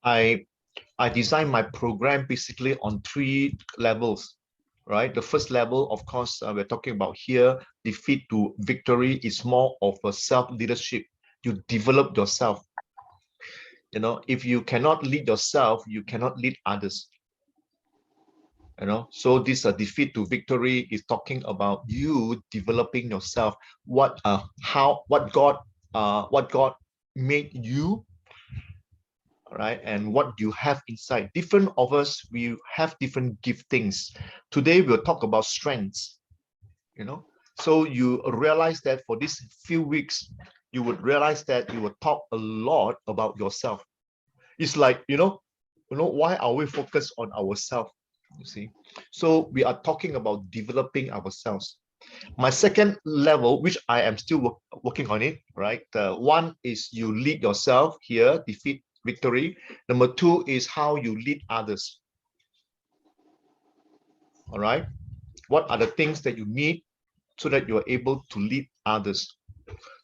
I designed my program basically on 3 levels, right? The first level, of course, we're talking about here, defeat to victory is more of a self-leadership. You develop yourself. If you cannot lead yourself, you cannot lead others. So this defeat to victory is talking about you developing yourself. What God made you, right? And what you have inside. Different of us, we have different giftings. Today we'll talk about strengths. So you realize that for these few weeks, you would realize that you will talk a lot about yourself. It's like, why are we focused on ourselves? You see, so we are talking about developing ourselves. My second level, which I am still working on it, right? One is you lead yourself here, defeat victory. Number 2 is how you lead others. All right. What are the things that you need so that you are able to lead others?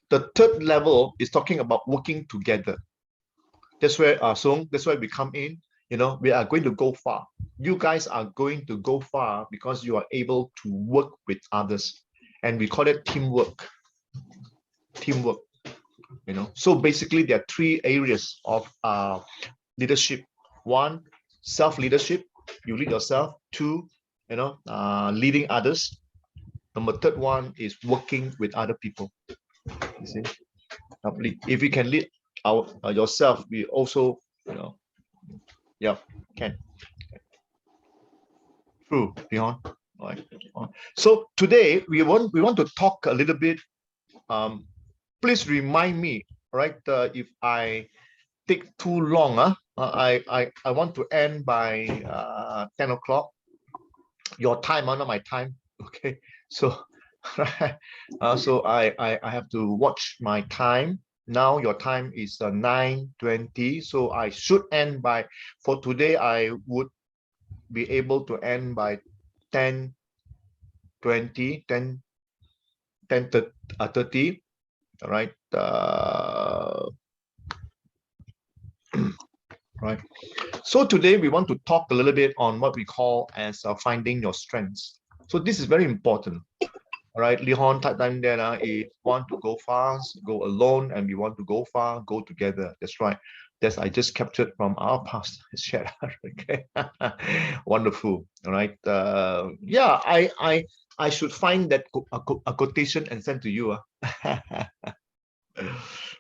The third level is talking about working together. That's where that's why we come in. We are going to go far. You guys are going to go far because you are able to work with others, and we call it teamwork. Teamwork. So basically there are 3 areas of leadership. 1, self-leadership. You lead yourself. 2, leading others. Number 3rd one is working with other people. You see, if you can lead yourself, we also, yeah, can. True, Leon. Right. So today we want to talk a little bit. Please remind me, right? If I take too long, I want to end by 10 o'clock. Your time, not my time. Okay. So, so I have to watch my time. Now your time is 9:20. So I should end by, for today, I would be able to end by 10:20, 10:30. All right. Right. So today we want to talk a little bit on what we call as finding your strengths. So this is very important. All right, Lihon type time there. If you want to go fast, go alone, and we want to go far, go together. That's right. That's I just captured from our past chat. Okay, wonderful. All right. Yeah, I should find that a quotation and send to you. All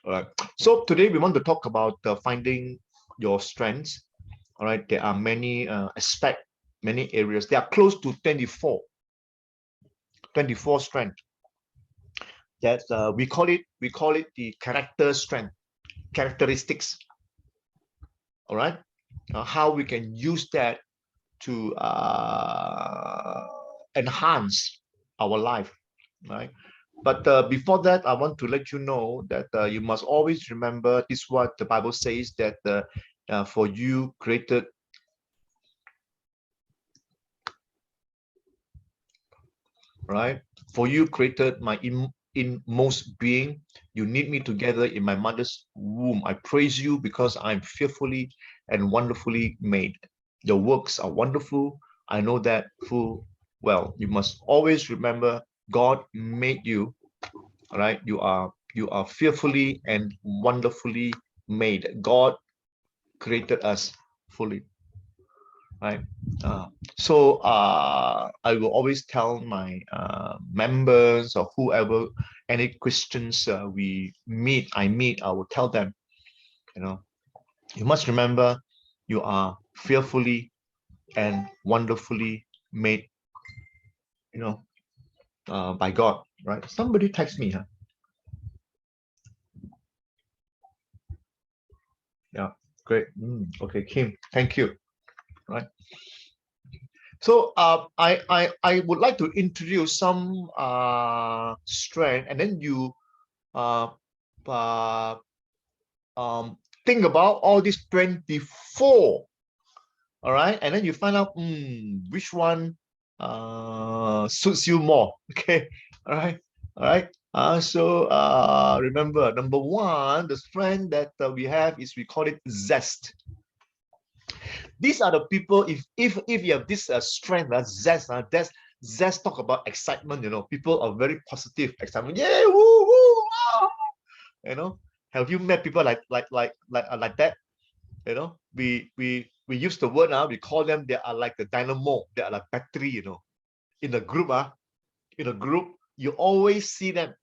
right. So today we want to talk about finding your strengths. All right. There are many aspects, many areas. There are close to 24 strength. That we call it the character strength, characteristics. All right. How we can use that to enhance our life, right? But before that, I want to let you know that you must always remember this, what the Bible says, that for you created right? For you created my inmost being. You knit me together in my mother's womb. I praise you because I'm fearfully and wonderfully made. Your works are wonderful. I know that full well. You must always remember God made you, right? You are fearfully and wonderfully made. God created us fully, right? So I will always tell my members or whoever, any Christians I meet, I will tell them, you must remember you are fearfully and wonderfully made, by God, right? Somebody text me, huh? Yeah, great. Okay, Kim, thank you. Right. So I would like to introduce some strength, and then you uh, think about all these 24. All right, and then you find out which one suits you more. Okay, all right, all right. So remember, number 1, the strength that we have is, we call it zest. These are the people, if you have this strength, zest, zest talk about excitement, people are very positive, excitement, yeah, woo, woo, wow. Have you met people like that? We use the word, we call them, they are like the dynamo, they are like battery, in a group, you always see them.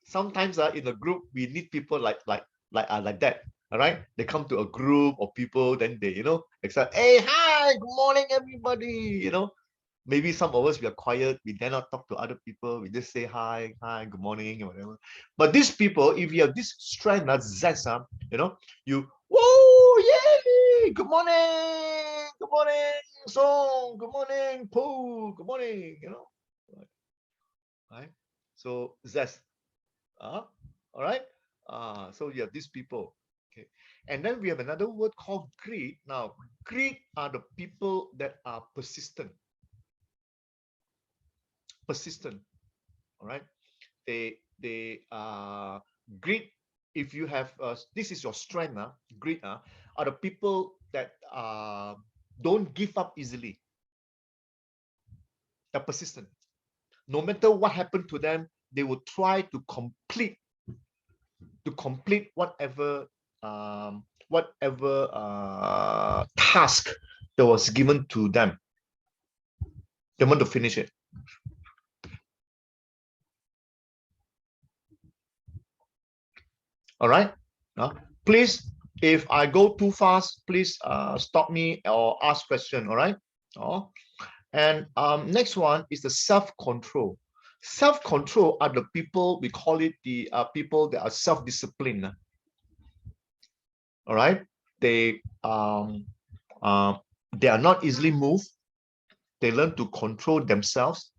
Sometimes in a group we need people like that. All right, they come to a group of people, then they excited, hey, hi, good morning everybody. Maybe some of us, we are quiet, we dare not talk to other people, we just say hi, good morning, or whatever. But these people, if you have this strength, zest, you, whoa, yay, good morning, so good morning, Pooh, good morning, right? So zest, all right. So you have these people, okay, and then we have another word called greed. Now, greed are the people that are persistent. All right, they greed. If you have this is your strength, greed are the people that don't give up easily. They're persistent. No matter what happened to them, they will try to complete whatever task that was given to them. They want to finish it. All right. Please, if I go too fast, please stop me or ask question. All right. And next one is the self-control. Self-control are the people, we call it the people that are self-disciplined. All right. They are not easily moved. They learn to control themselves,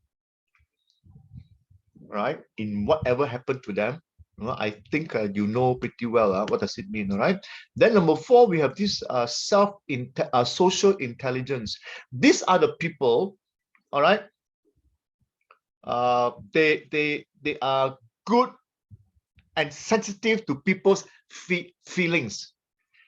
right? In whatever happened to them. I think you know pretty well what does it mean, all right? Then number 4, we have this social intelligence. These are the people, all right? They are good and sensitive to people's feelings.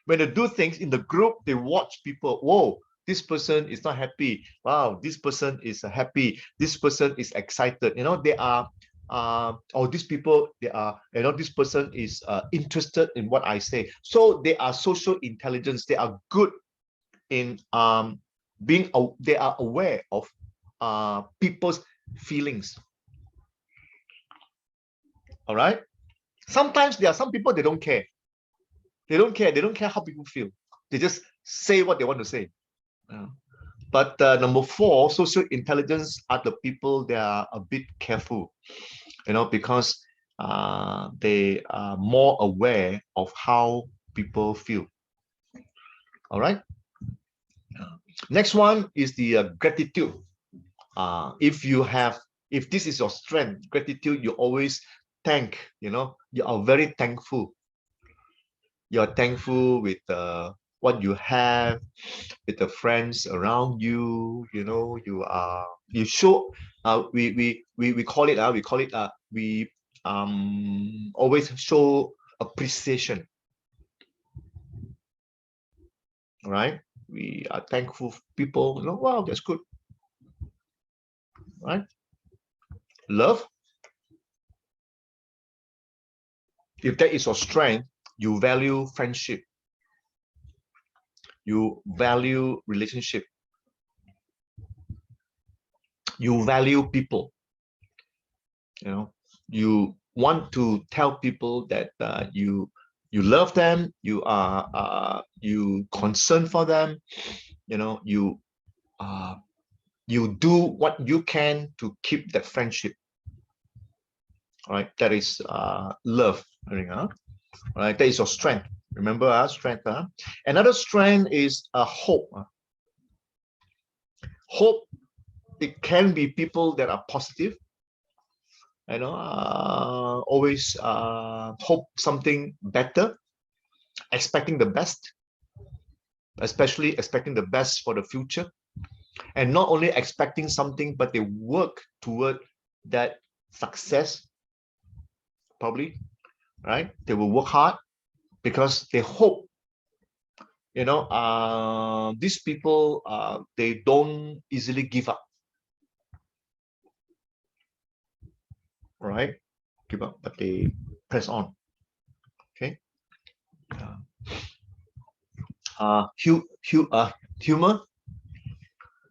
When they do things in the group, they watch people. Whoa, this person is not happy. Wow, this person is happy. This person is excited. They are or these people, they are, this person is interested in what I say. So they are social intelligence. They are good in they are aware of people's feelings. All right. Sometimes there are some people, they don't care. They don't care how people feel. They just say what they want to say. But number 4, social intelligence are the people that are a bit careful, because they are more aware of how people feel. All right. Next one is the gratitude. If this is your strength, gratitude, you always thank. You are very thankful. You're thankful with what you have, with the friends around you. You show. We call it. We always show appreciation. Right? We are thankful people. Wow, that's good. Right? Love. If that is your strength, you value friendship. You value relationship. You value people. You want to tell people that you love them. You concern for them. You do what you can to keep that friendship. All right, that is love. All right, that is your strength. Remember, strength. Another strength is hope. Hope. It can be people that are positive. Always hope something better, expecting the best, especially expecting the best for the future, and not only expecting something, but they work toward that success. Probably, right? They will work hard because they hope You know, these people, they don't easily give up, right? Give up, but they press on. Okay. Humor.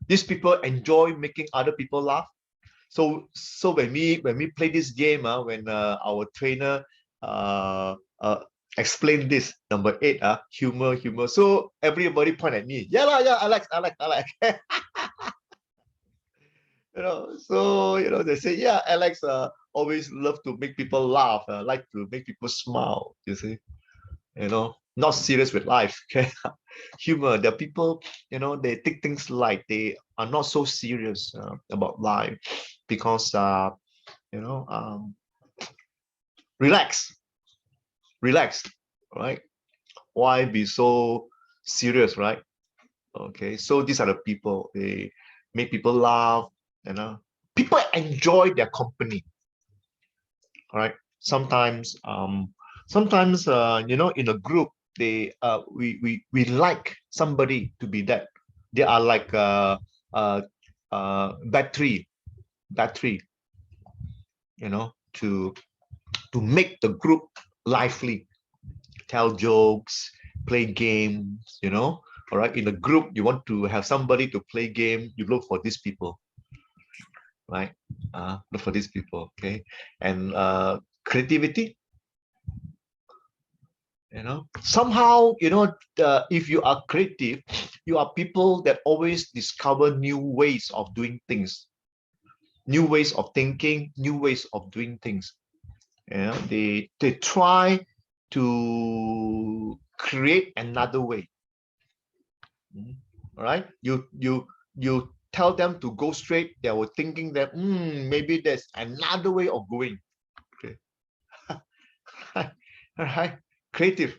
These people enjoy making other people laugh. So when we play this game, when our trainer uh, uh, explained this number 8, humor. So everybody point at me. Yeah, yeah, Alex. So they say, yeah, Alex always love to make people laugh, like to make people smile. You see, not serious with life. Okay, humor. The people, they take things light. They are not so serious about life because you know um, relax, relax, right? Why be so serious, right? Okay, so these are the people. They make people laugh. People enjoy their company. All right. Sometimes in a group, we like somebody to be that. They are like uh battery, battery, to make the group lively, tell jokes, play games. All right. In a group, you want to have somebody to play game. You look for these people, right? Look for these people. Okay. And creativity. Somehow, if you are creative, you are people that always discover new ways of doing things, new ways of thinking, new ways of doing things. They try to create another way. All right, you tell them to go straight, they were thinking that maybe there's another way of going. Okay. All right, creativity.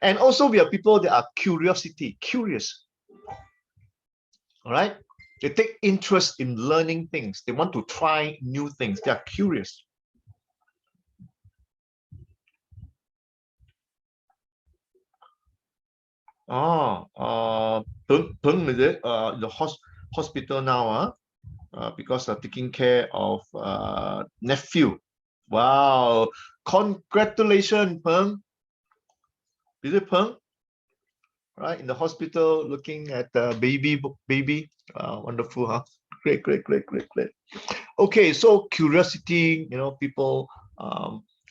And also we are people that are curious. All right. They take interest in learning things. They want to try new things. They are curious. Peng is it? The hospital now, because of taking care of nephew. Wow. Congratulations, Peng. Is it Peng? Right, in the hospital looking at the baby. Wonderful, huh? Great. Okay, so curiosity, people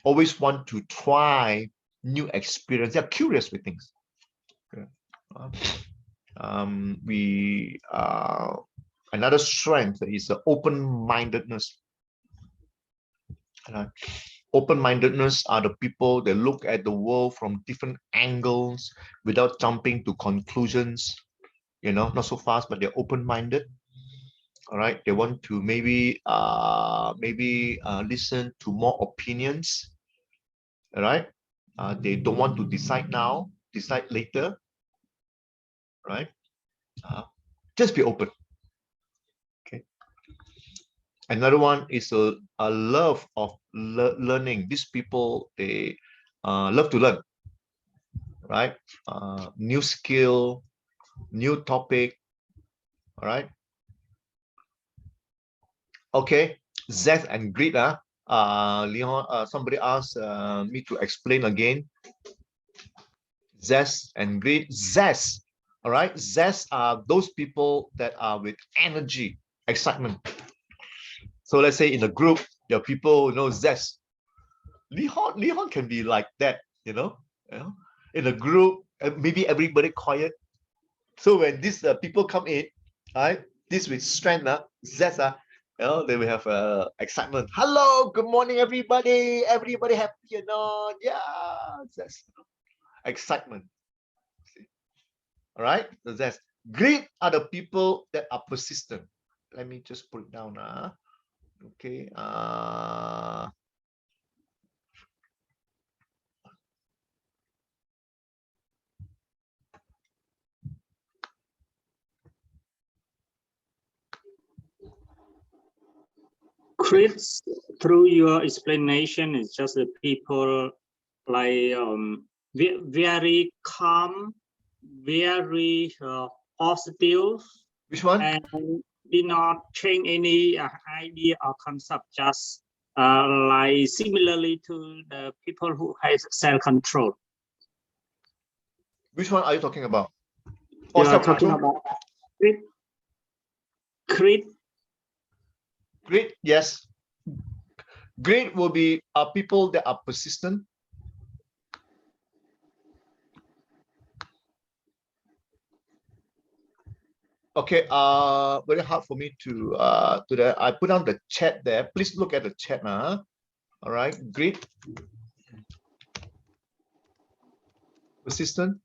always want to try new experience. They're curious with things. Okay. We Another strength is the open-mindedness. Open-mindedness are the people that look at the world from different angles without jumping to conclusions. Not so fast, but they're open-minded. All right, they want to maybe listen to more opinions. All right, they don't want to decide now, decide later. Right, just be open. Okay. Another one is a love of learning. These people, they love to learn. Right, new skill, new topic. All right. Okay, zest and greed. Leon, somebody asked me to explain again. Zest and greed. Zest. All right. Zest are those people that are with energy, excitement. So let's say in a group, there are people, zest. Leon can be like that, in a group, maybe everybody quiet. So when these people come in, right, this with strength, zest, they will have excitement. Hello, good morning, everybody. Everybody happy, yeah, zest, excitement. All right, so that's great are the people that are persistent. Let me just put it down. Okay. Chris, through your explanation, it's just the people like very calm, very positive. Which one? And did not change any idea or concept, just like similarly to the people who has self-control. Which one are you talking about? You are talking about grit. Grit, yes. Grit will be people that are persistent. Okay, very hard for me to do that. I put on the chat there. Please look at the chat now. All right, grit, persistent.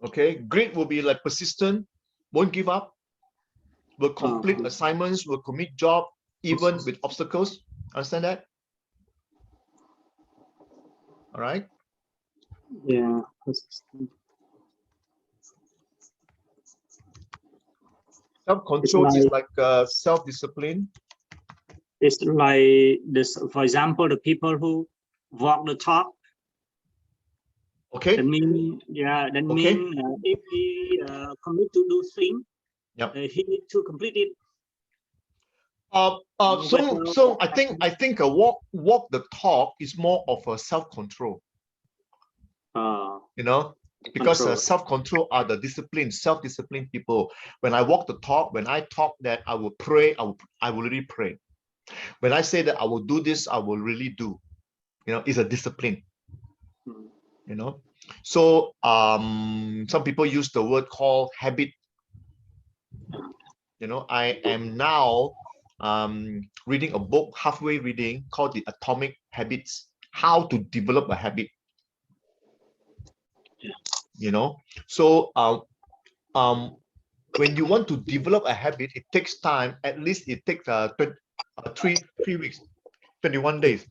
Okay, grit will be like persistent, won't give up, will complete assignments, will commit job even with obstacles. Understand that? All right. Yeah. Self-control is like self-discipline. It's like this, for example, the people who walk the talk. Okay. That mean, yeah, that okay. mean if he commit to do thing, yep. He need to complete it. So I think a walk the talk is more of a self-control. You know, because self-control are the discipline, self-disciplined people. When I walk the talk, when I talk that I will pray, I will really pray. When I say that I will do this, I will really do. You know, it's a discipline. You know, so some people use the word called habit. You know, I am now reading a book, halfway reading, called The Atomic Habits, how to develop a habit. You know, so when you want to develop a habit, it takes time. At least it takes 3 weeks, 21 days.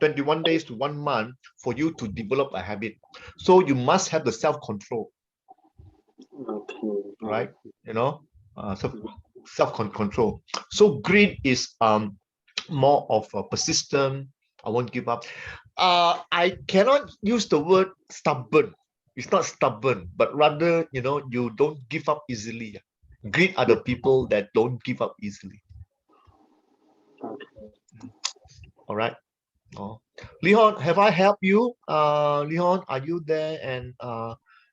21 days to 1 month for you to develop a habit. So you must have the self-control. Right? You know, self-control. So grit is more of a persistent. I won't give up. I cannot use the word stubborn. It's not stubborn, but rather, you know, you don't give up easily. Grit are the people that don't give up easily. All right. Oh, Leon, have I helped you? Leon, are you there? And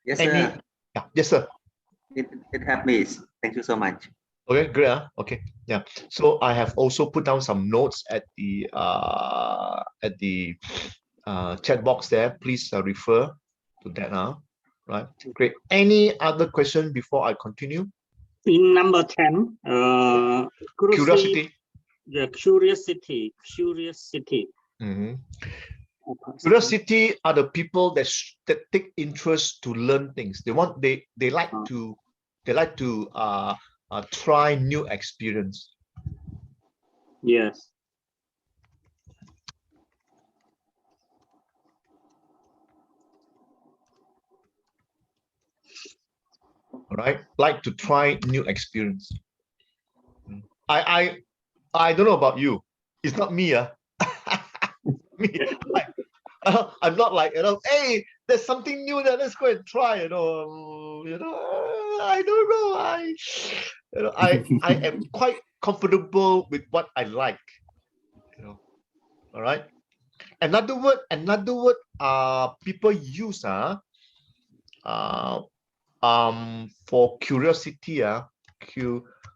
yes, sir. Yeah, yes, sir. It helped me. Thank you so much. Okay, great. Okay, yeah. So I have also put down some notes at the chat box there. Please refer to that now. Right. Great. Any other question before I continue? In number 10, curiosity. Yeah, curiosity. Mm-hmm. Curiosity are the people that take interest to learn things. They like to try new experience. Yes. All right, like to try new experience. I don't know about you. It's not me, me. I'm not like, you know, hey, there's something new that let's go and try, you know, I don't know. I am quite comfortable with what I like, you know. All right. Another word people use for curiosity,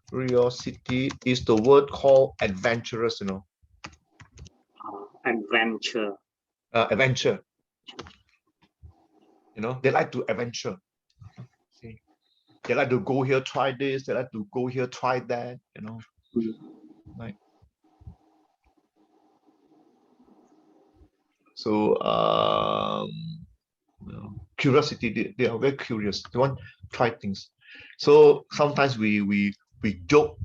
curiosity is the word called adventurous, you know. Adventure. You know, they like to adventure. See, they like to go here, try this. They like to go here, try that. You know, right? So, you know, curiosity. They are very curious. They want to try things. So sometimes we joke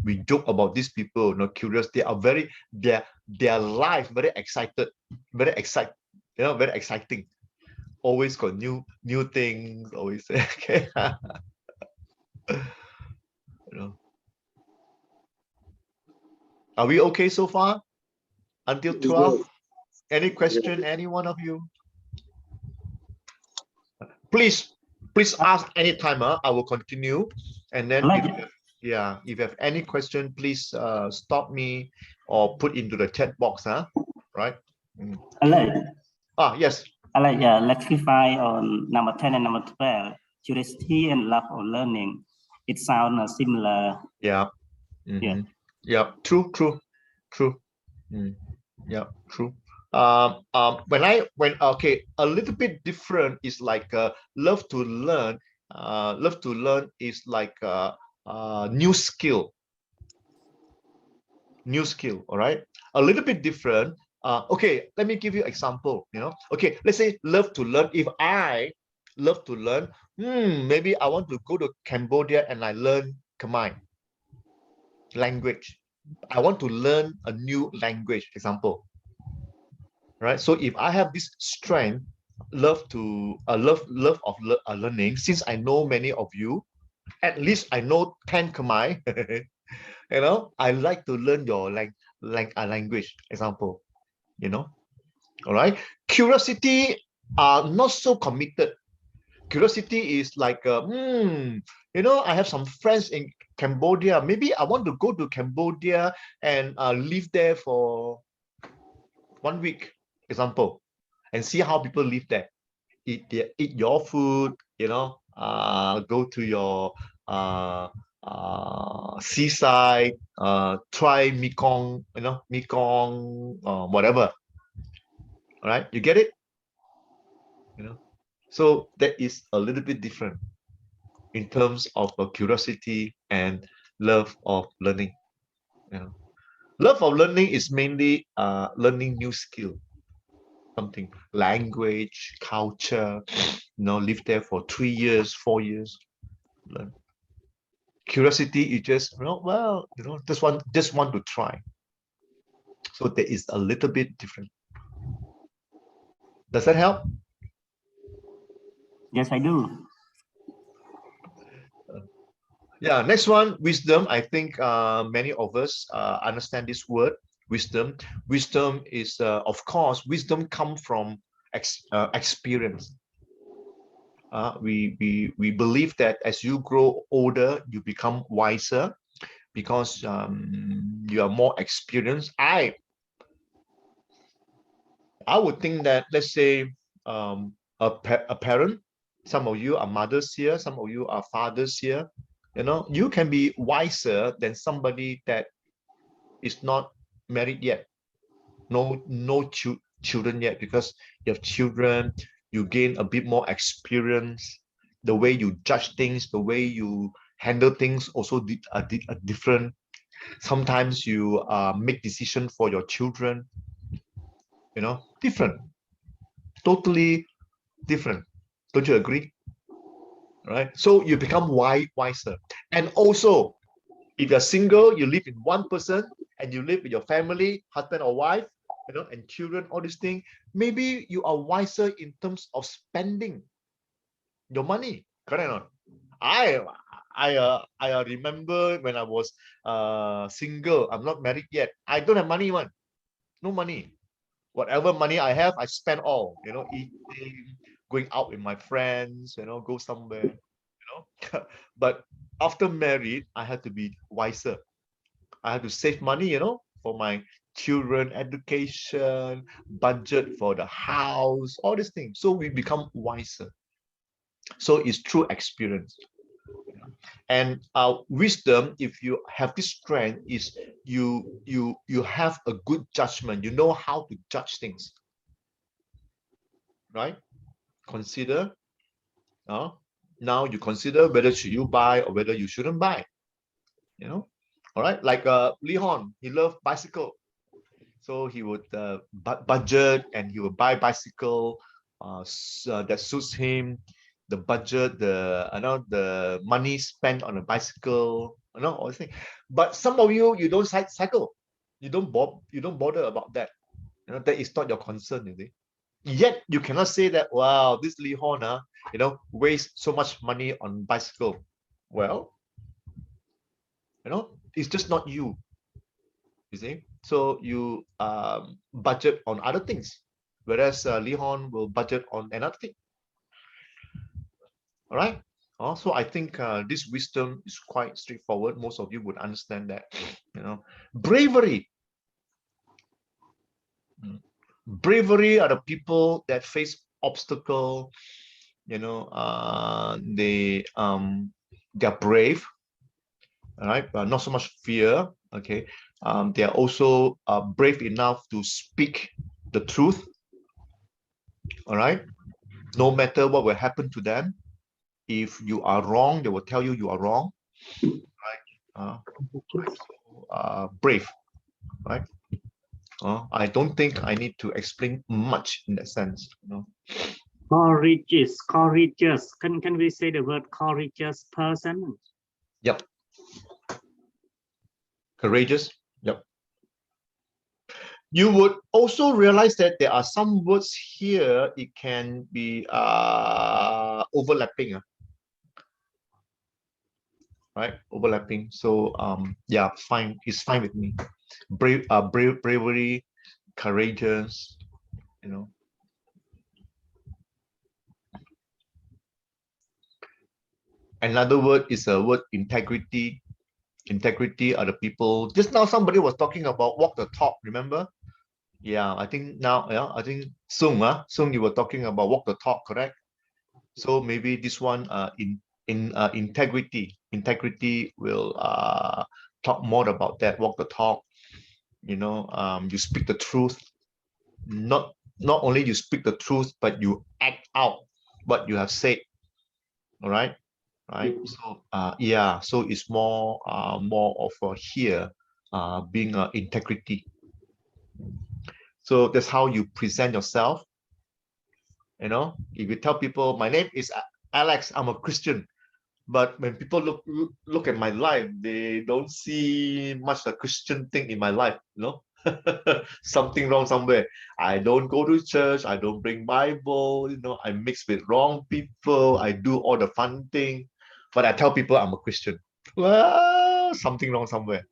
about these people, curious. They are very, their life very excited, very exciting. Always got new things, always. Okay. Are we okay so far until 12? Any question, any one of you? Please ask anytime. I will continue, and then if you have any question, please stop me or put into the chat box. Right? Yes. Let's clarify on number 10 and number 12. Curiosity and love of learning. It sounds similar. Yeah. Mm-hmm. Yeah. True. Yeah. True. Okay, a little bit different is like love to learn. Love to learn is like new skill. All right, a little bit different. Okay, let me give you example. Okay, let's say love to learn. If I love to learn, maybe I want to go to Cambodia and I learn Khmer language. I want to learn a new language, example. Right, so if I have this strength, love of learning, since I know many of you, at least I know 10 Khmer. I like to learn your language, example. All right, curiosity are not so committed. Curiosity is like I have some friends in Cambodia, maybe I want to go to Cambodia and live there for 1 week, example, and see how people live there. Eat your food, go to your seaside, try Mekong, whatever. All right, you get it? So that is a little bit different in terms of curiosity and love of learning. Love of learning is mainly learning new skill, something, language, culture, live there for 3 years, 4 years, learn. Curiosity, you just just want to try. So there is a little bit different. Does that help? Yes, I do. Yeah, next one, wisdom. I think many of us understand this word, wisdom. Wisdom is, of course, wisdom comes from experience. We believe that as you grow older, you become wiser because you are more experienced. I would think that, let's say, a parent, some of you are mothers here, some of you are fathers here, you can be wiser than somebody that is not married yet, no children yet, because you have children, you gain a bit more experience. The way you judge things, the way you handle things also are different. Sometimes you make decisions for your children, different, totally different. Don't you agree? Right, so you become wiser. And also, if you're single, you live in one person and you live with your family, husband or wife, and children, all these things, maybe you are wiser in terms of spending your money. Correct or not? I remember when I was single, I'm not married yet, I don't have money, no money. Whatever money I have, I spend all, eating, going out with my friends, go somewhere, but after married, I had to be wiser. I have to save money, for my children education, budget for the house, all these things. So we become wiser. So it's through experience. And wisdom, if you have this strength, is you have a good judgment. You know how to judge things, right? Consider. Now you consider whether should you buy or whether you shouldn't buy. All right. Like Lee Hon, he loved bicycle, so he would budget and he would buy bicycle that suits him. The budget, the money spent on a bicycle, you know, all these things. But some of you, you don't cycle, you don't bother about that. You know, that is not your concern, you see. Yet you cannot say that, wow, this Lee Horn, you know, wastes so much money on bicycle. Well, you know, it's just not you. You see, so you budget on other things, whereas Lee Horn will budget on another thing. All right. Also, I think this wisdom is quite straightforward. Most of you would understand that. You know, bravery. Bravery are the people that face obstacle. You know, they're brave. All right, not so much fear. Okay, they are also brave enough to speak the truth. All right, no matter what will happen to them, if you are wrong, they will tell you you are wrong. Right, brave. Right. I don't think I need to explain much in that sense. You know. Courageous. Can we say the word courageous person? Yep. Courageous. Yep. You would also realize that there are some words here, it can be overlapping. Right? Overlapping. So yeah, fine. It's fine with me. Bravery, courageous, you know. Another word is a word integrity. Integrity are the people. Just now somebody was talking about walk the talk, remember? Yeah, I think now, yeah, I think Sung, Sung, you were talking about walk the talk, correct? So maybe this one integrity. Integrity will talk more about that, walk the talk. You know, you speak the truth. Not only you speak the truth, but you act out what you have said. All right. Right. So yeah, so it's more of here being integrity. So that's how you present yourself. You know, if you tell people my name is Alex, I'm a Christian, but when people look at my life, they don't see much a Christian thing in my life. You know, something wrong somewhere. I don't go to church. I don't bring Bible. You know, I mix with wrong people. I do all the fun thing, but I tell people I'm a Christian. Well, something wrong somewhere,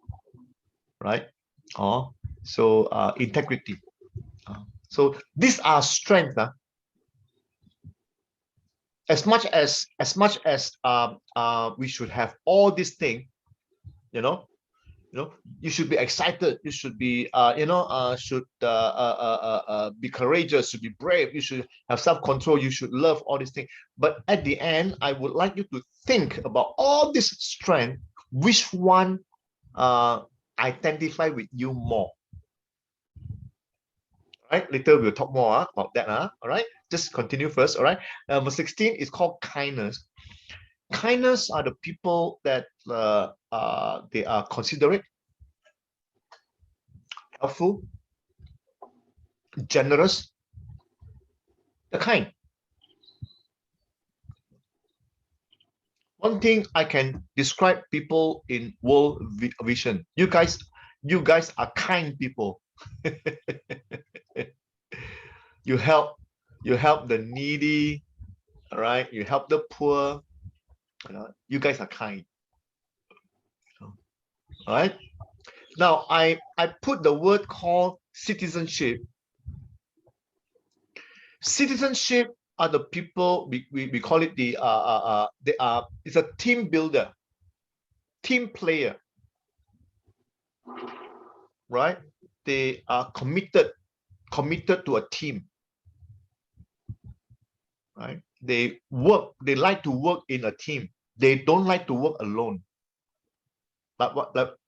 right? Oh, so integrity. So these are strengths. As much as we should have all these things, you know, you should be excited. You should be, be courageous. Should be brave. You should have self-control. You should love all these things. But at the end, I would like you to think about all this strength. Which one identify with you more? All right. Later we'll talk more about that. All right. Just continue first. All right. Number 16 is called kindness. Kindness are the people that they are considerate, helpful, generous, the kind. One thing I can describe people in world vision. You guys are kind people. you help the needy, all right? You help the poor. You guys are kind. All right. Now I put the word called citizenship. Citizenship are the people we call it it's a team builder, team player, right? They are committed to a team, right? They like to work in a team. They don't like to work alone. But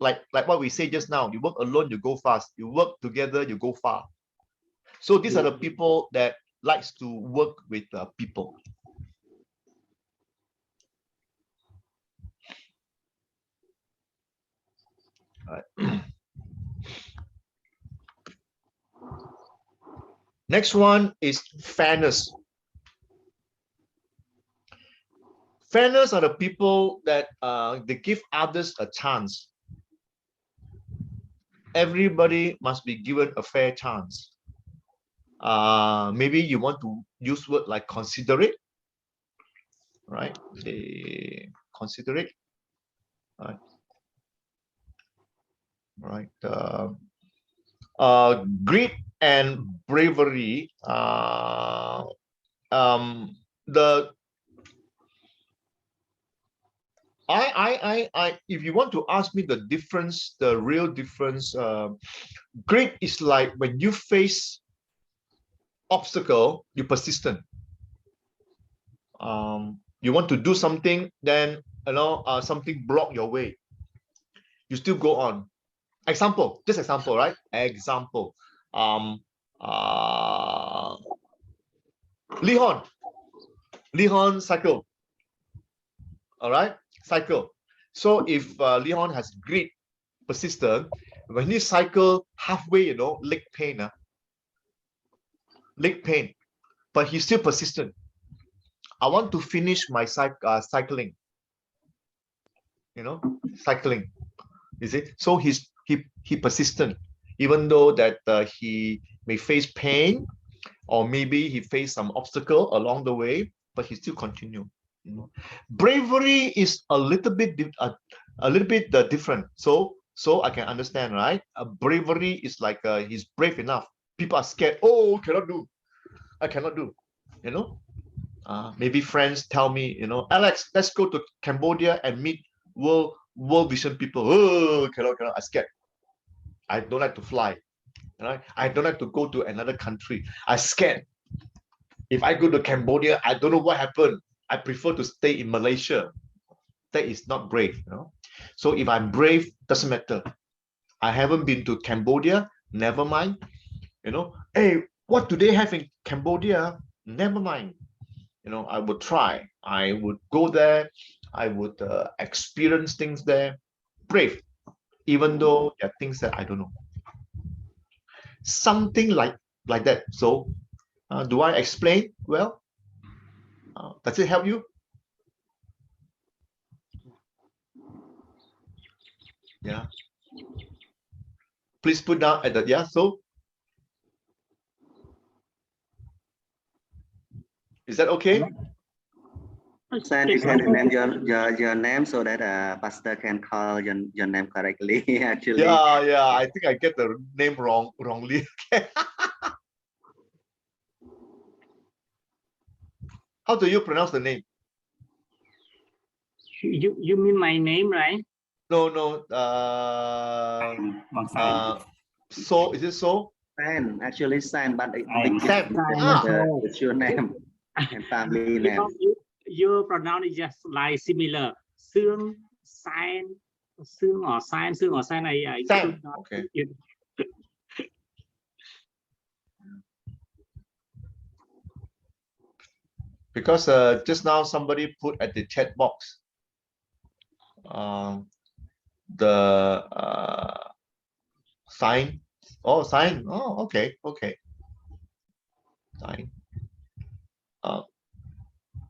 like what we say just now, you work alone, you go fast. You work together, you go far. So these are the people that likes to work with people. All right. Next one is fairness. Fairness are the people that they give others a chance. Everybody must be given a fair chance. Maybe you want to use word like considerate, right? Considerate, right? Right. Greed and bravery. If you want to ask me the difference, the real difference, greed is like when you face obstacle, you're persistent. You want to do something, then something block your way. You still go on. Example, just example, right? Example. Lihon cycle. All right, cycle. So if Lihon has greed, persistent, when he cycle halfway, leg pain, leg pain, but he's still persistent. I want to finish my cycling. Cycling. Is it? So he persistent, even though that he may face pain, or maybe he faced some obstacle along the way, but he still continue. Bravery is a little bit different. So I can understand, right? Bravery is like he's brave enough. People are scared. Oh, cannot do. I cannot do. Maybe friends tell me, Alex, let's go to Cambodia and meet World Vision people. Oh, cannot. I'm scared. I don't like to fly. Right? I don't like to go to another country. I'm scared. If I go to Cambodia, I don't know what happened. I prefer to stay in Malaysia. That is not brave. So if I'm brave, doesn't matter. I haven't been to Cambodia. Never mind. Hey, what do they have in Cambodia? Never mind. I would try. I would go there. I would experience things there. Brave, even though there are things that I don't know. Something like that. So do I explain well? Does it help you? Yeah. Please put down at the so is that okay? San, you can name your name so that pastor can call your name correctly. Actually. Yeah. I think I get the name wrongly. How do you pronounce the name? You mean my name, right? No. So is it so? San, actually San, but Sam. It's your name and family name. Because you pronounce it just like similar. Sương, San, Sương or San, Sương or San. I Sam. Okay. Because just now somebody put at the chat box the sign. Oh, sign. Oh, okay. Sign.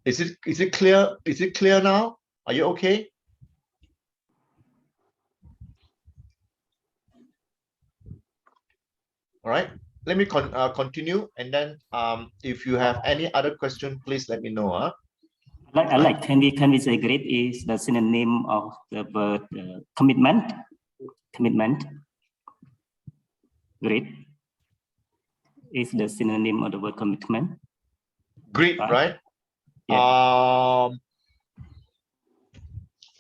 Is it clear? Is it clear now? Are you okay? All right. Let me continue, and then if you have any other question, please let me know. Can we say great is the synonym of the word commitment? Commitment. Great is the synonym of the word commitment. Great, right? Yeah.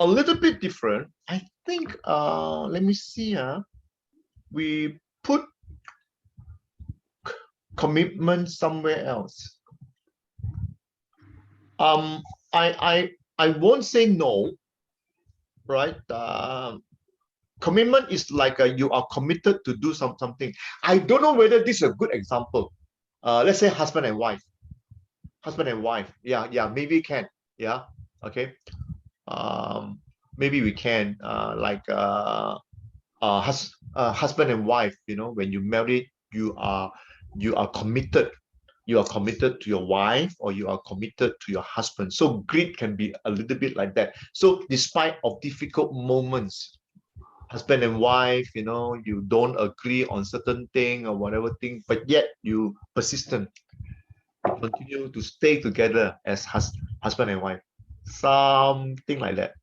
A little bit different. I think. Let me see. We put commitment somewhere else. I won't say no, right? Commitment is like you are committed to do something. I don't know whether this is a good example. Let's say husband and wife. Husband and wife. Yeah, maybe we can. Yeah, okay. Maybe we can husband and wife. When you married, you are committed you are committed to your wife or you are committed to your husband. So greed can be a little bit like that. So despite of difficult moments, husband and wife, you know, you don't agree on certain thing or whatever thing, but yet you persistent, continue to stay together as husband and wife, something like that.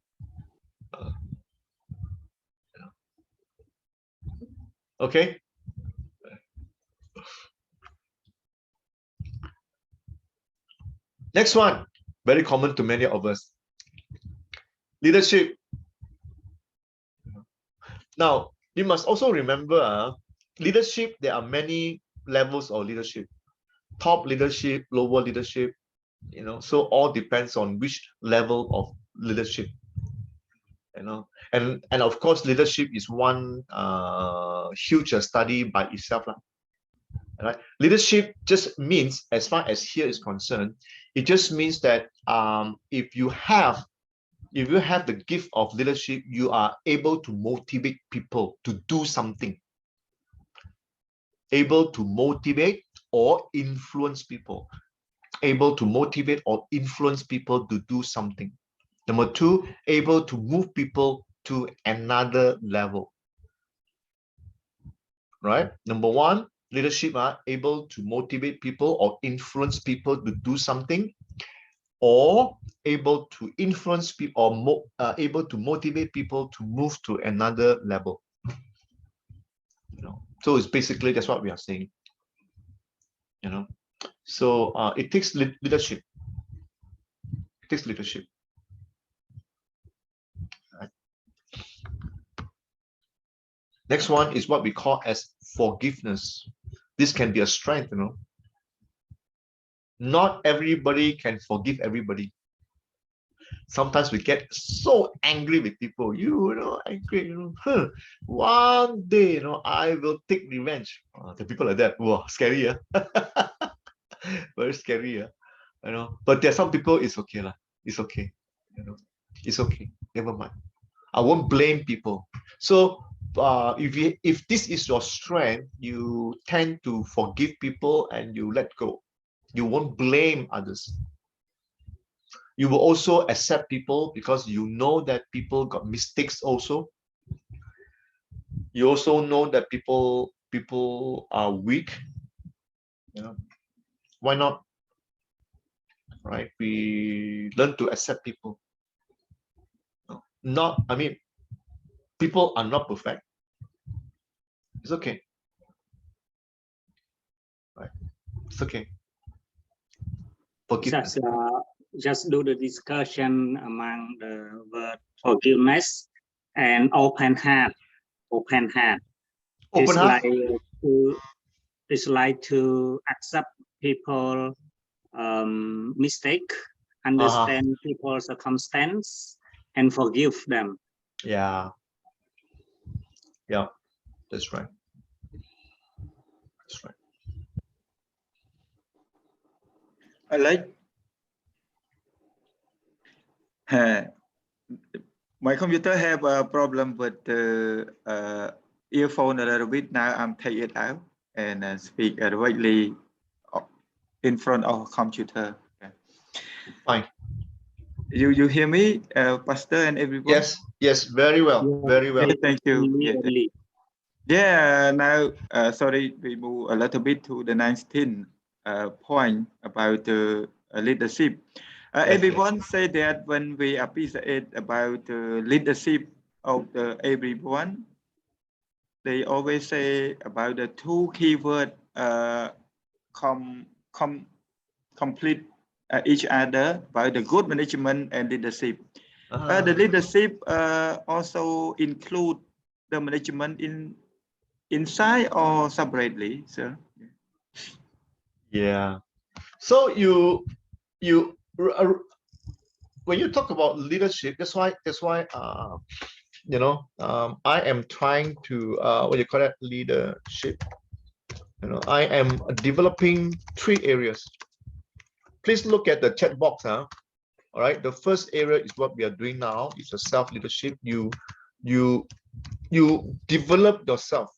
Okay. Next one, very common to many of us. Leadership. Now, you must also remember, leadership, there are many levels of leadership. Top leadership, lower leadership, you know, so all depends on which level of leadership, you know. And of course, leadership is one huge study by itself. Right? Leadership just means, as far as here is concerned, it just means that if you have the gift of leadership, you are able to motivate people to do something, able to motivate or influence people, able to motivate or influence people to do something. Number two, able to move people to another level. Right? Number one, leadership are able to motivate people or influence people to do something, or able to influence people or able to motivate people to move to another level. You know, so it's basically that's what we are saying. You know, so it takes leadership. It takes leadership. Right. Next one is what we call as forgiveness. This can be a strength, you know. Not everybody can forgive everybody. Sometimes we get so angry with people, you know, angry, you know, one day, you know, I will take revenge. The people like that, whoa, scary, yeah. Very scary, yeah. You know, but there are some people, it's okay lah. It's okay, you know, it's okay. Never mind. I won't blame people. So if this is your strength, you tend to forgive people and you let go. You won't blame others. You will also accept people because you know that people got mistakes also. You also know that people are weak. You know, why not? Right? We learn to accept people. Not, I mean, people are not perfect. It's okay. Right? It's okay. Forgiveness. Just do the discussion among the word forgiveness and open heart. Open heart. Open heart. It's like to accept people mistake, understand people's circumstance, and forgive them. Yeah. Yeah, that's right. That's right. I like my computer have a problem with the earphone a little bit. Now I'm take it out and speak directly in front of computer. Okay. Fine. You hear me, Pastor and everyone? Yes, very well, very well. Thank you. Yeah, now, sorry, we move a little bit to the 19th point about the leadership. Everyone say that when we appreciate about the leadership of everyone, they always say about the two keywords complete each other by the good management and leadership. The leadership also include the management inside or separately, sir? Yeah. So when you talk about leadership, that's why you know, I am trying to what do you call that, leadership. You know, I am developing 3 areas. Please look at the chat box, huh? All right. The first area is what we are doing now. It's a self-leadership. You develop yourself.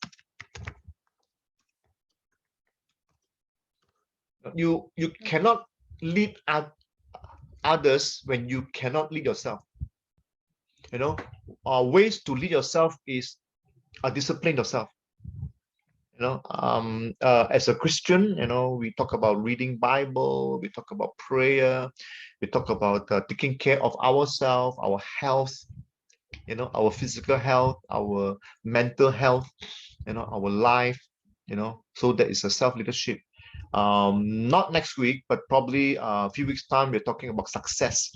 You cannot lead others when you cannot lead yourself. You know, ways to lead yourself is discipline yourself. You know, as a Christian, you know, we talk about reading Bible, we talk about prayer, we talk about taking care of ourselves, our health, you know, our physical health, our mental health, you know, our life, you know. So that is a self-leadership. Not next week, but probably a few weeks time, we're talking about success.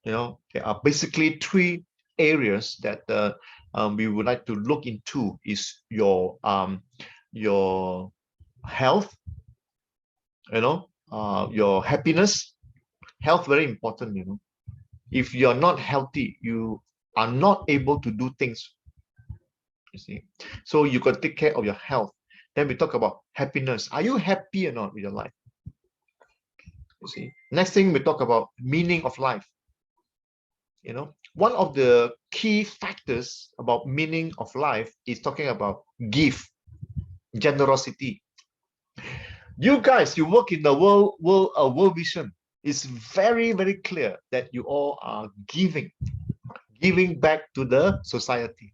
You know, there are basically three areas that we would like to look into. Is your health, you know, your happiness. Health very important, you know. If you're not healthy, you are not able to do things, you see. So you got to take care of your health. Then we talk about happiness. Are you happy or not with your life? You see. Next thing, we talk about meaning of life. You know, one of the key factors about meaning of life is talking about give, generosity. You guys, you work in the world vision. It's very, very clear that you all are giving back to the society.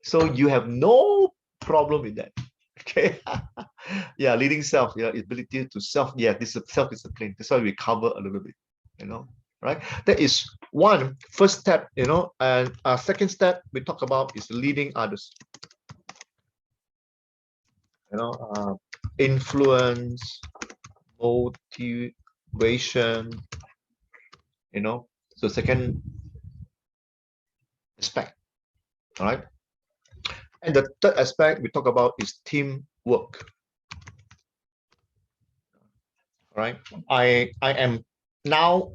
So you have no problem with that. Okay. Yeah, leading self, yeah, ability to self, yeah, this is self-discipline. That's why we cover a little bit, you know, right? That is one first step, you know, and second step we talk about is leading others. You know, influence, motivation, you know. So second aspect, all right. And the third aspect we talk about is teamwork. Right, I am now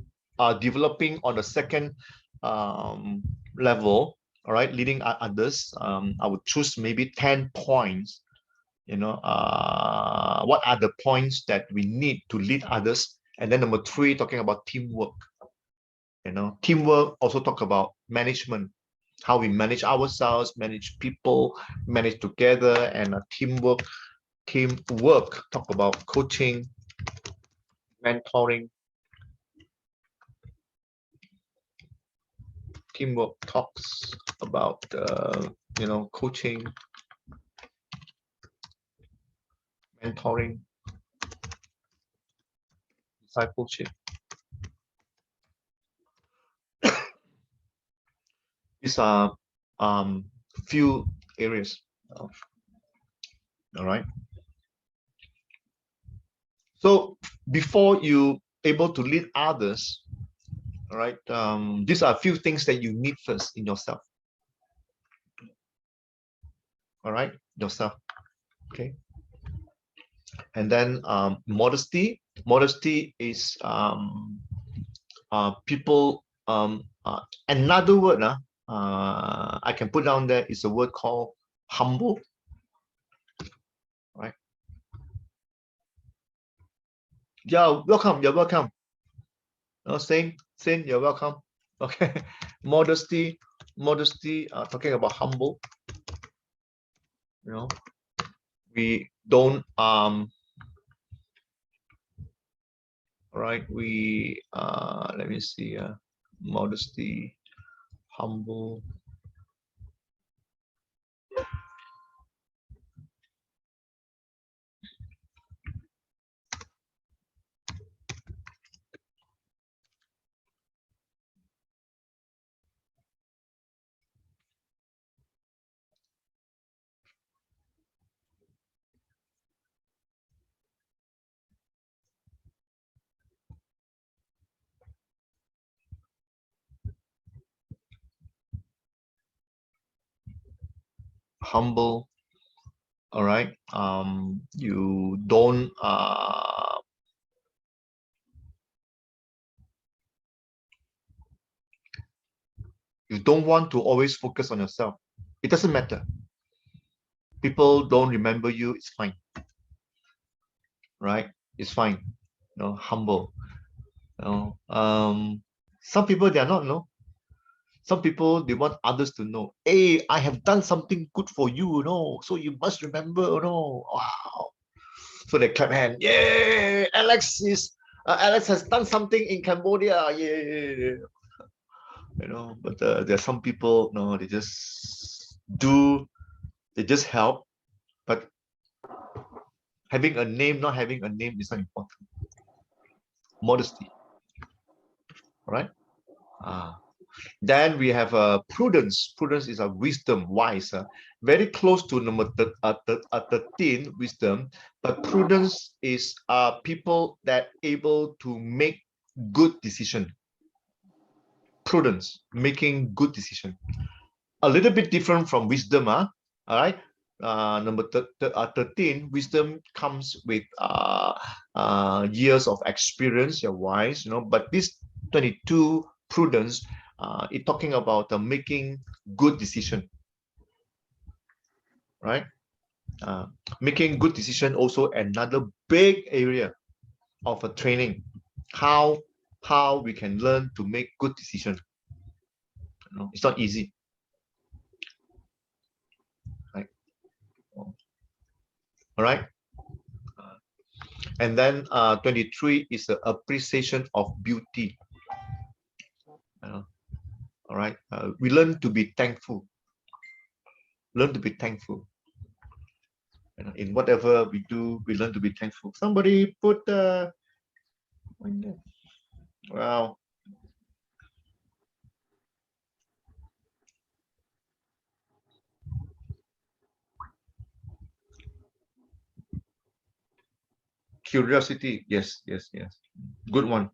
developing on the second level. All right, leading others. I would choose maybe 10 points. You know, what are the points that we need to lead others? And then number 3, talking about teamwork. You know, teamwork also talk about management, how we manage ourselves, manage people, manage together, and teamwork. Talk about coaching, mentoring. Teamwork talks about you know, coaching, mentoring, discipleship. These are few areas. All right. So before you able to lead others, all right, these are a few things that you need first in yourself. All right, yourself. Okay. And then modesty. Modesty is people. Another word I can put down there is a word called humble. Right. Yeah, welcome. You're welcome. No, Saint, you're welcome. Okay. Modesty, talking about humble. You know, we don't all right, we let me see, modesty, humble. Humble. All right. You don't want to always focus on yourself. It doesn't matter. People don't remember you, it's fine. Right? It's fine. You know, humble. You know, some people, they are not, no. Some people, they want others to know, hey, I have done something good for you, you know, so you must remember, you know. Wow. So they clap hand. Yeah, Alex has done something in Cambodia. Yeah. You know, but there are some people, no, they just help, but having a name, not having a name is not important. Modesty, right? Then we have prudence. Prudence is a wisdom, wise, very close to number 13, wisdom. But prudence is people that able to make good decision. Prudence, making good decision. A little bit different from wisdom, all right? Number 13, wisdom comes with years of experience, you're wise, you know, but this 22, prudence, it's talking about making good decision, right? Making good decision also another big area of a training, how we can learn to make good decision. You know, it's not easy. All right. And then 23 is the appreciation of beauty. All right. We learn to be thankful. Learn to be thankful. You know, in whatever we do, we learn to be thankful. Somebody put wow. Curiosity. Yes. Good one.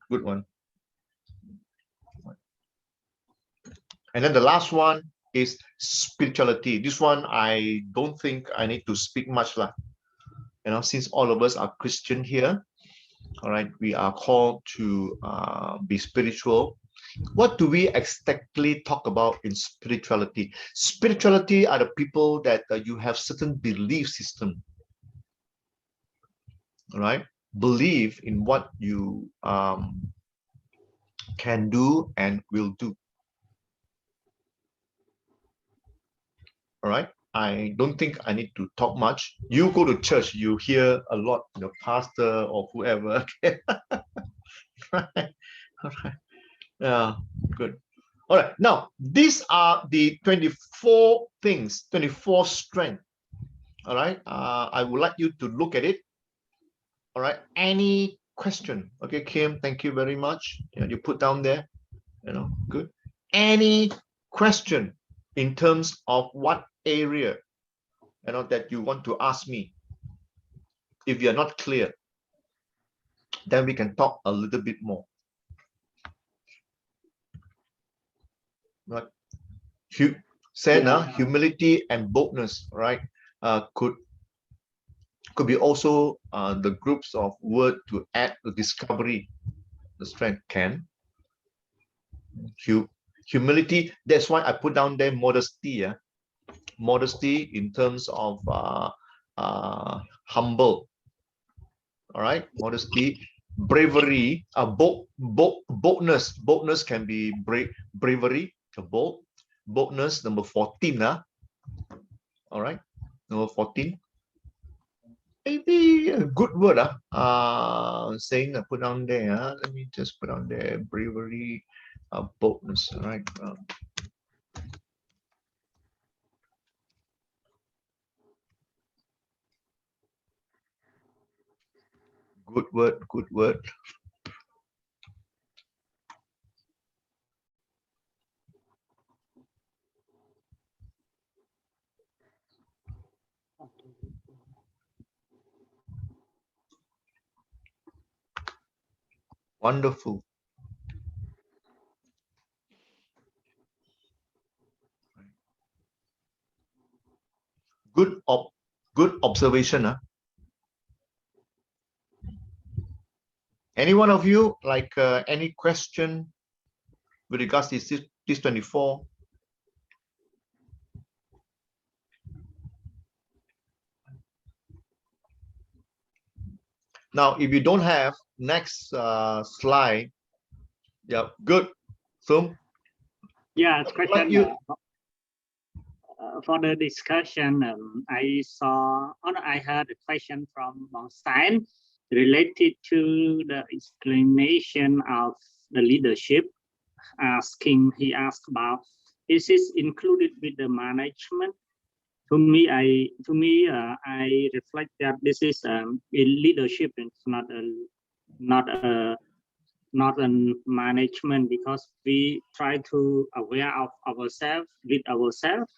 And then the last one is spirituality. This one I don't think I need to speak much lah. You know, since all of us are Christian here, all right, we are called to be spiritual. What do we exactly talk about in spirituality? Spirituality are the people that you have certain belief system, all right? Believe in what you can do and will do. All right. I don't think I need to talk much. You go to church, you hear a lot, the pastor or whoever. Right. All right. Yeah, good. All right. Now, these are the 24 things, 24 strengths. All right. I would like you to look at it. All right. Any question? Okay, Kim, thank you very much. Yeah, you put down there. You know, good. Any question in terms of what area, you know, that you want to ask me? If you're not clear, then we can talk a little bit more. Right? Humility and boldness, right? Could be also the groups of word to add the discovery, the strength can. Humility, that's why I put down there modesty. Yeah? Modesty in terms of humble. All right, modesty, bravery, boldness. Boldness can be bravery, boldness. Number 14. All right, number 14. Maybe a good word. Saying put down there. Let me just put down there bravery, boldness. All right. Good word. Wonderful. Good observation. Any one of you like any question with regards to this 24? Now, if you don't have, next slide. Yeah, good. So, yeah, question for the discussion, I heard a question from Stein related to the explanation of the leadership. He asked about, is this included with the management? To me, I reflect that this is in leadership. It's not a management, because we try to aware of ourselves, lead ourselves,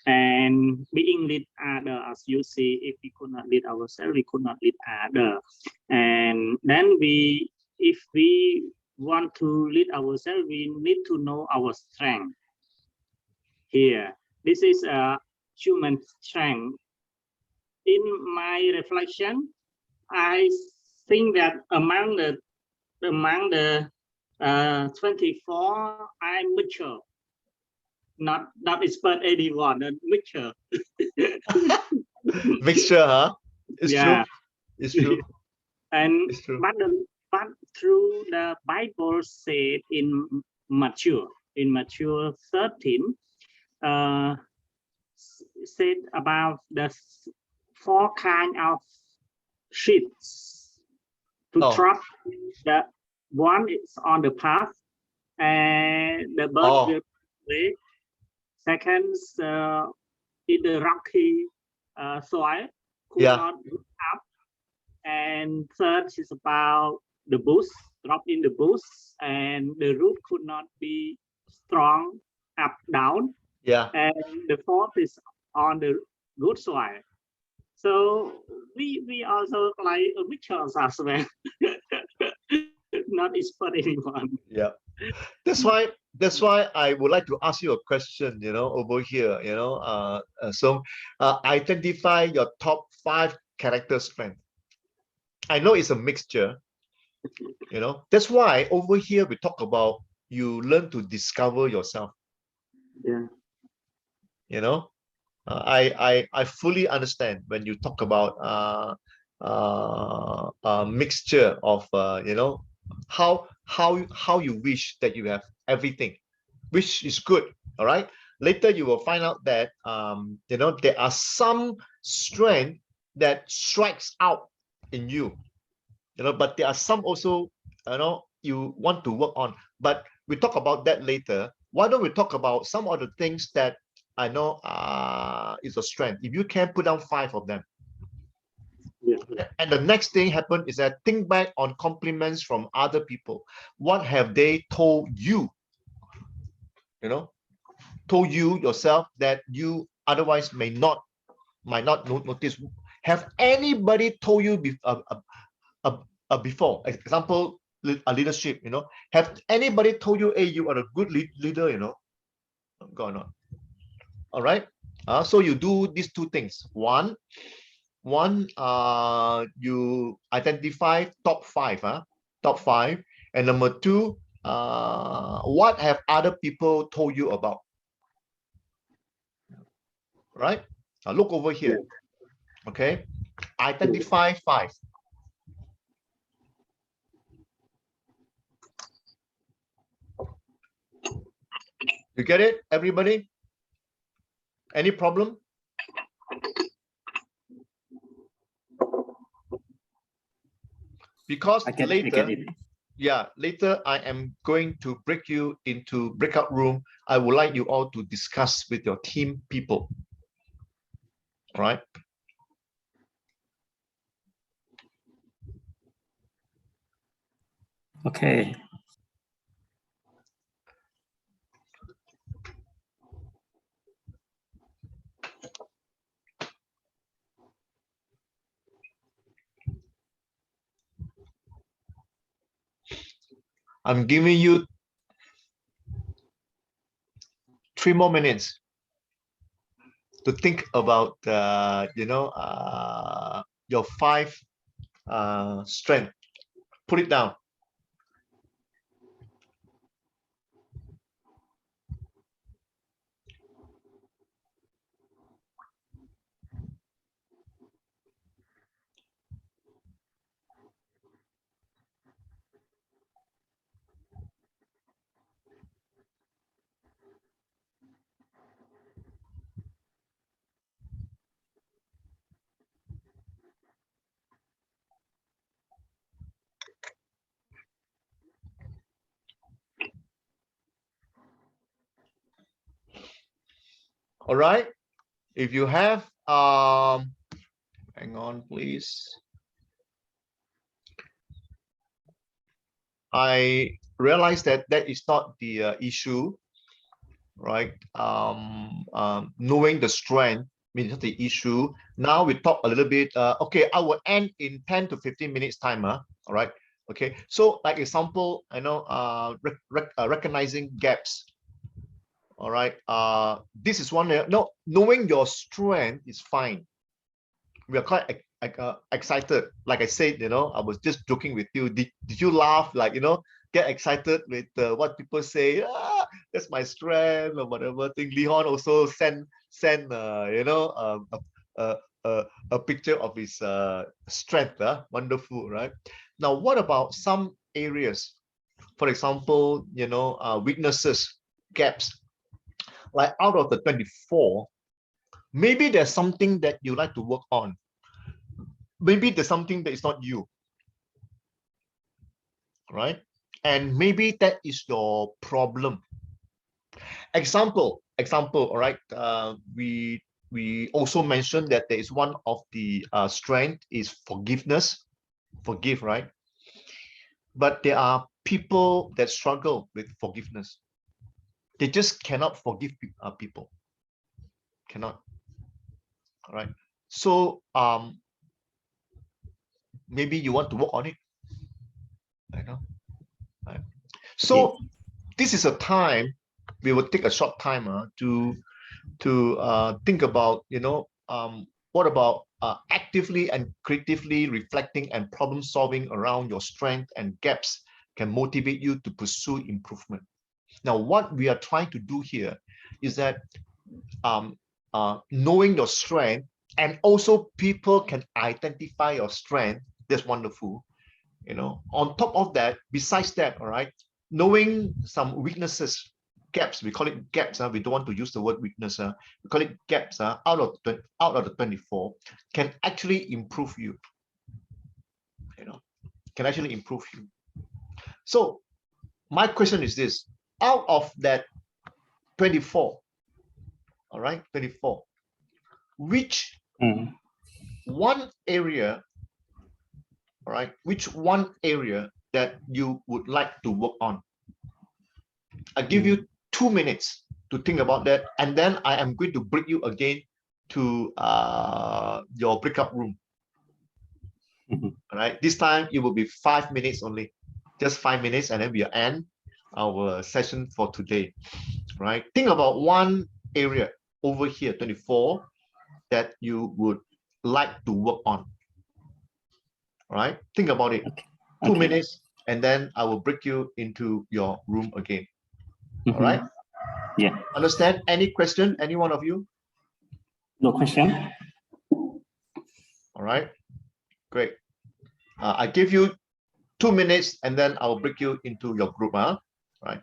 and being lead other. As you see, if we could not lead ourselves, we could not lead other. And then if we want to lead ourselves, we need to know our strength. Here, this is a human strength. In my reflection, I think that among the 24, I'm mature. Not expert 81, mature. Mixture, huh? It's Yeah. true. It's true. And It's true. but through the Bible said in Matthew 13, said about the 4 kind of sheets to drop. The one is on the path, and the bird will play. Second, in the rocky soil, could not root up. And third is about the bush, drop in the bush, and the root could not be strong up down. Yeah. And the fourth is on the good soil. So we also like rituals as well. Not expert anyone. Yeah. That's why I would like to ask you a question, over here, so identify your top 5 character strengths. I know it's a mixture, that's why over here we talk about you learn to discover yourself. Yeah. I fully understand when you talk about a mixture of how you wish that you have everything, which is good. All right, later you will find out that there are some strength that strikes out in you, but there are some also you want to work on, but we talk about that later. Why don't we talk about some of the things that I know is a strength? If you can put down 5 of them. Yeah. And the next thing happen is that think back on compliments from other people. What have they told you? Told you yourself that you otherwise might not notice. Have anybody told you before? Example, a leadership. Have anybody told you, hey, you are a good leader? Go on. All right. So you do these 2 things. One, you identify top 5, top 5, and number 2, what have other people told you about? Right. Now look over here. Okay. Identify 5. You get it, everybody? Any problem? Because later I am going to break you into breakout room. I would like you all to discuss with your team people. All right. Okay. I'm giving you 3 more minutes to think about your 5 strength. Put it down. All right. If you have, hang on, please. I realized that that is not the issue, right? Knowing the strength means not the issue. Now we talk a little bit. Okay, I will end in 10 to 15 minutes timer. All right. Okay. So, like example, I know recognizing gaps. All right. This is one. No, knowing your strength is fine. We are quite excited. Like I said, I was just joking with you. Did you laugh? Like, get excited with what people say. Ah, that's my strength or whatever thing. Leon also send a picture of his strength. Wonderful, right? Now, what about some areas? For example, weaknesses, gaps. Like out of the 24, maybe there's something that you like to work on. Maybe there's something that is not you, right? And maybe that is your problem. Example, all right? We also mentioned that there is one of the strength is forgiveness, forgive, right? But there are people that struggle with forgiveness. They just cannot forgive people. Cannot. All right. So maybe you want to work on it. I know. Right. So this is a time we will take a short time to think about, what about actively and creatively reflecting and problem solving around your strength and gaps can motivate you to pursue improvement. Now, what we are trying to do here is that knowing your strength, and also people can identify your strength. That's wonderful. On top of that, besides that, all right, knowing some weaknesses, gaps, we call it gaps. We don't want to use the word weakness. We call it gaps. Out of the 24, can actually improve you. Can actually improve you. So my question is this: out of that 24, all right, 24, which one area, all right, which one area that you would like to work on? I give you 2 minutes to think about that, and then I am going to bring you again to your breakout room. All right, this time it will be 5 minutes only, just 5 minutes, and then we'll end our session for today. Right, think about one area over here, 24, that you would like to work on. All right, think about it. Okay. 2 minutes, and then I will bring you into your room again. All right. Yeah. Understand? Any question? Any one of you? No question. All right. Great. I give you 2 minutes, and then I'll bring you into your group. Right.